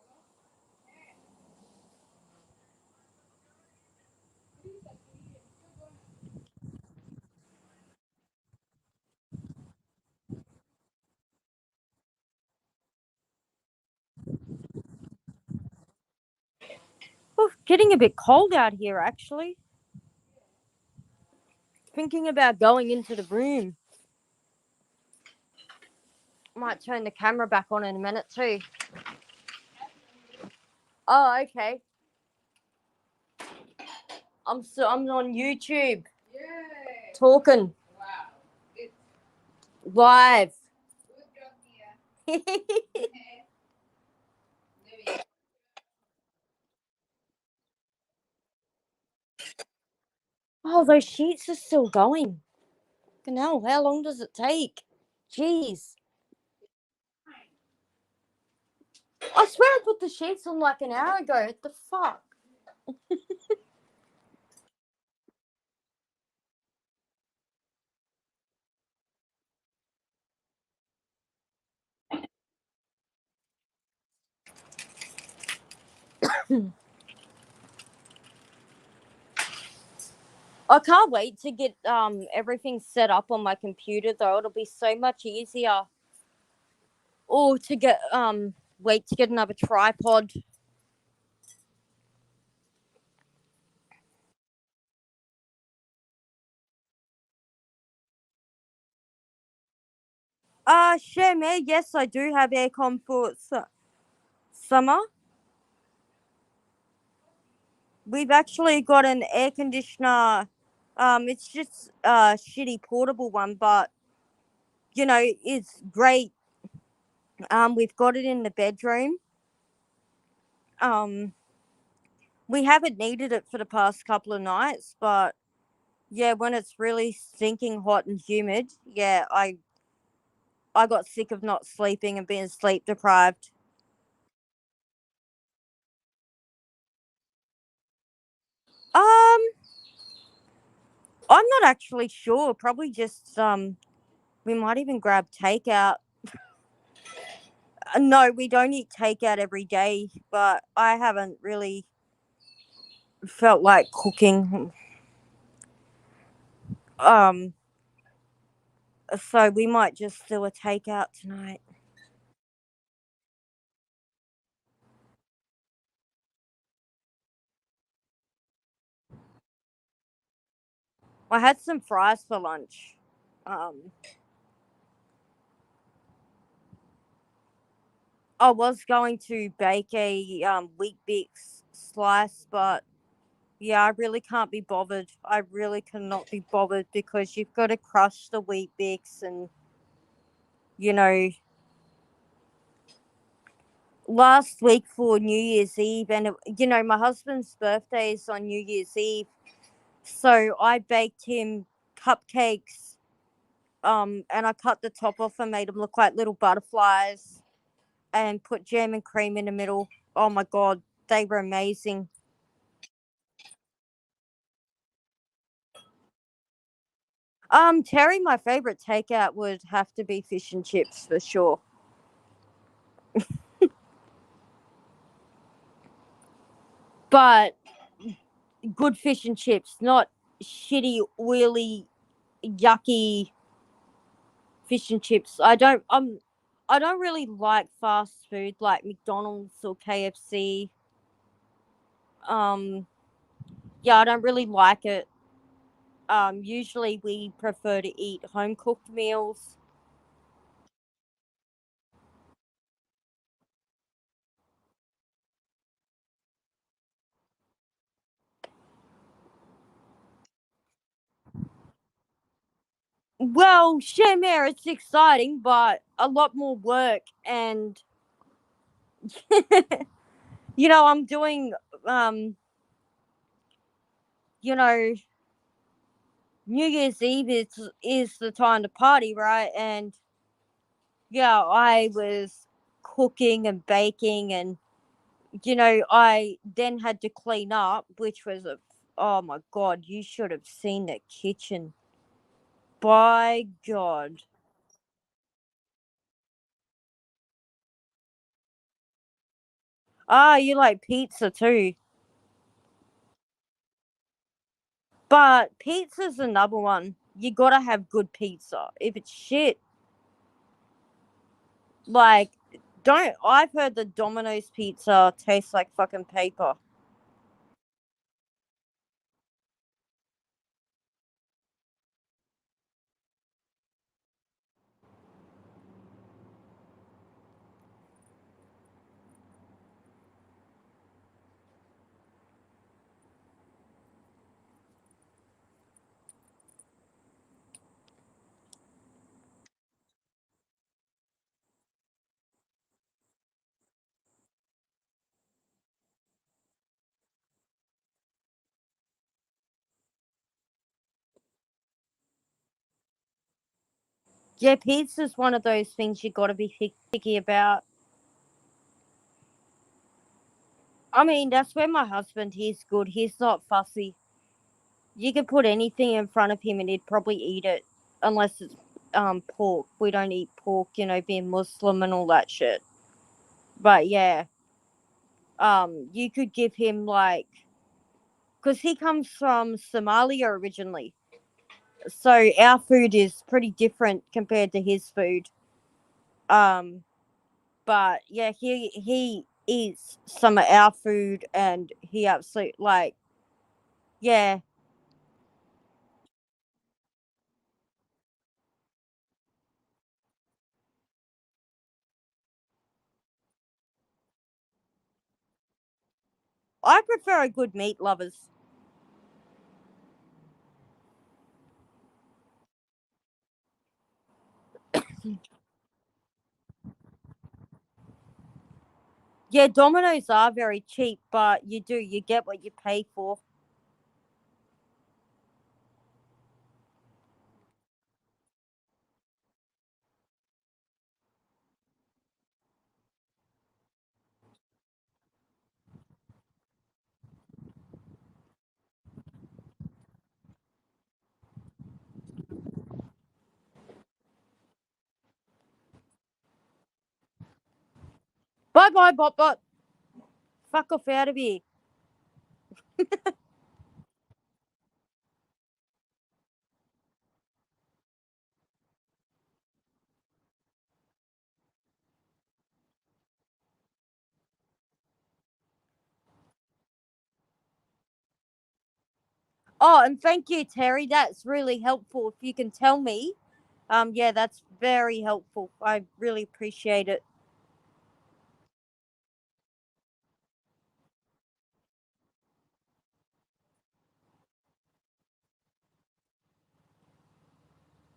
Oh, getting a bit cold out here, actually. Thinking about going into the room. Might turn the camera back on in a minute too. Oh, okay. I'm on YouTube talking live. Oh, those sheets are still going. Hell, how long does it take? Jeez. I swear I put the sheets on like an hour ago. What the fuck? I can't wait to get everything set up on my computer though. It'll be so much easier. Or to get wait to get another tripod. Sure, man. Yes, I do have aircon for summer. We've actually got an air conditioner. It's just a shitty portable one, but it's great. We've got it in the bedroom. Um, we haven't needed it for the past couple of nights, but yeah, when it's really stinking hot and humid, yeah, I got sick of not sleeping and being sleep deprived. Um, I'm not actually sure. Probably just we might even grab takeout. No, we don't eat takeout every day, but I haven't really felt like cooking. Um, so we might just do a takeout tonight. I had some fries for lunch. Um, I was going to bake a wheat bix slice, but yeah, I really can't be bothered. I really cannot be bothered because you've got to crush the wheat bix and you know last week for New Year's Eve, and my husband's birthday is on New Year's Eve, so I baked him cupcakes. And I cut the top off and made them look like little butterflies, and put jam and cream in the middle. Oh my god, they were amazing. Terry, my favorite takeout would have to be fish and chips for sure. But good fish and chips, not shitty, oily, yucky fish and chips. I don't really like fast food like McDonald's or KFC. Um, yeah, I don't really like it. Usually we prefer to eat home cooked meals. Well, share it's exciting, but a lot more work, and I'm doing um, you know, New Year's Eve is the time to party, right? And yeah, I was cooking and baking, and I then had to clean up, which was a oh my god, you should have seen the kitchen. By God. Ah, you like pizza too. But pizza's another one. You gotta have good pizza. If it's shit, like, don't. I've heard the Domino's pizza tastes like fucking paper. Yeah, pizza's one of those things you gotta be picky about. I mean, that's where my husband, he's good. He's not fussy. You could put anything in front of him and he'd probably eat it, unless it's pork. We don't eat pork, being Muslim and all that shit. But yeah, you could give him like, because he comes from Somalia originally, so our food is pretty different compared to his food. Um, but yeah, he eats some of our food, and he absolutely like, yeah. I prefer a good meat lovers. Yeah, Domino's are very cheap, but you get what you pay for. Bye bye, bot bot. Fuck off out of here. Oh, and thank you, Terry. That's really helpful. If you can tell me, yeah, that's very helpful. I really appreciate it.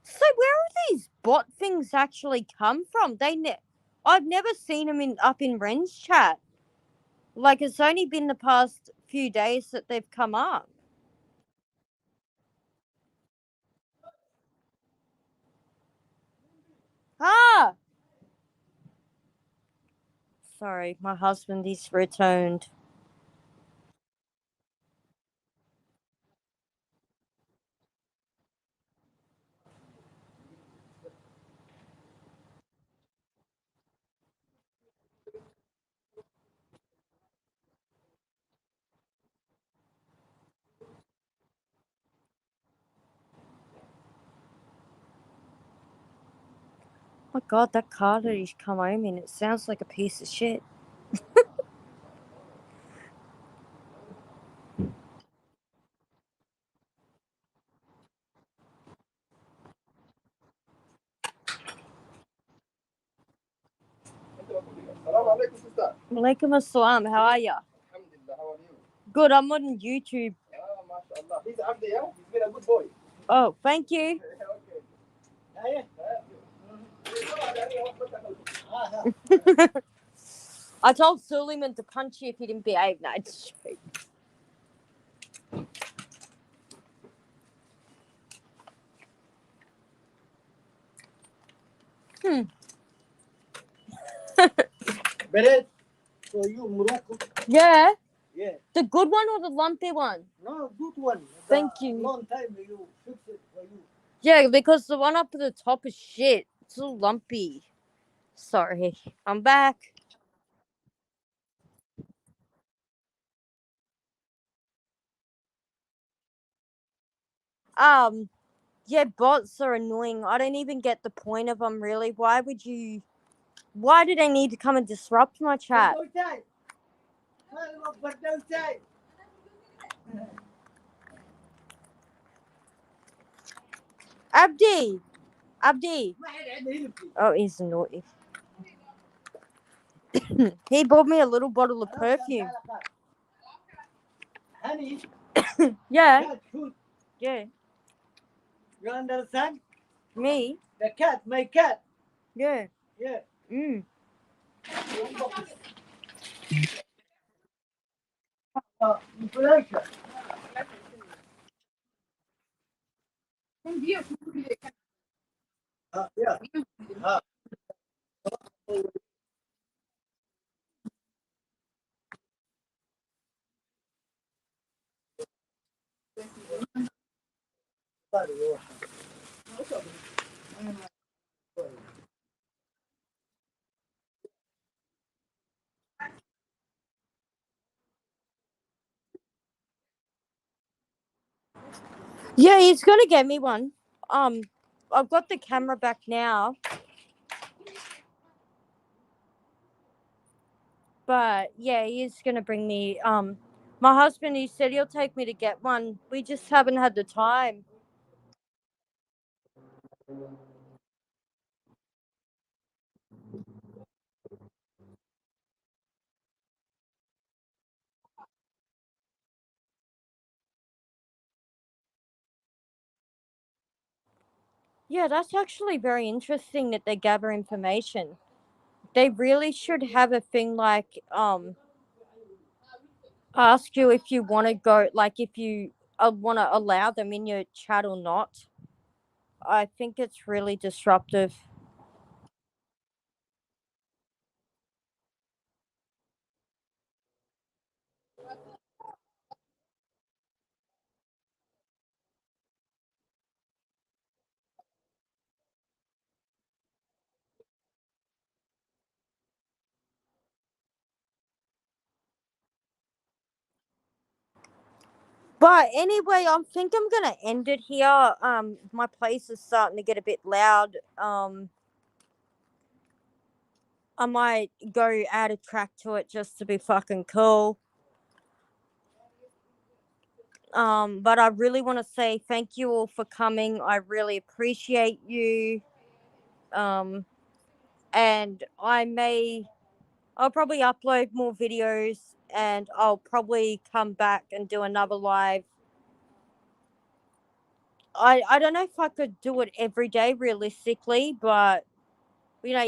So where are these bot things actually come from? I've never seen them up in Ren's chat. Like, it's only been the past few days that they've come up. Ah! Sorry, my husband is returned. Oh my god, that car that he's come home in, it sounds like a piece of shit. Walaikum assalam, how are ya? How are you? Good, I'm on YouTube. MashaAllah. He's Abdi, yeah? He's been a good boy. Oh, thank you. I told Suleiman to punch you if he didn't behave. No, it's true. Bered, for you, Morocco. Yeah. Yeah. The good one or the lumpy one? No, good one. Thank you. Long time you fix it for you. Yeah, because the one up at the top is shit. It's all lumpy. Sorry. I'm back. Yeah, bots are annoying. I don't even get the point of them, really. Why do they need to come and disrupt my chat? Abdi! Abdi! Oh, he's naughty. He bought me a little bottle of perfume. Honey, Yeah, cat food. yeah. You understand? Me? The cat, my cat. Yeah. Yeah. Mm. Influencer. Yeah. Yeah, he's gonna get me one. I've got the camera back now. But yeah, he's gonna bring me my husband, he said he'll take me to get one. We just haven't had the time. Yeah, that's actually very interesting that they gather information. They really should have a thing like ask you if you want to go, like if you want to allow them in your chat or not. I think it's really disruptive. But anyway, I think I'm gonna end it here. My place is starting to get a bit loud. I might go add a track to it just to be fucking cool. But I really want to say thank you all for coming. I really appreciate you. Um, and I'll probably upload more videos, and I'll probably come back and do another live. I don't know if I could do it every day realistically, but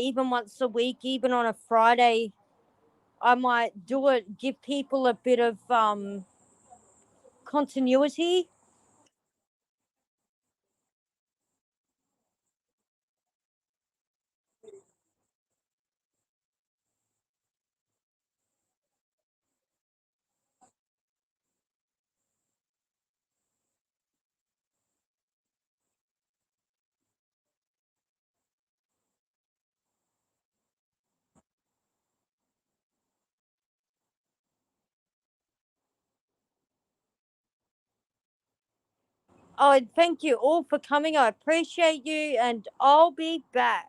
even once a week, even on a Friday, I might do it, give people a bit of continuity. Oh, and thank you all for coming. I appreciate you, and I'll be back.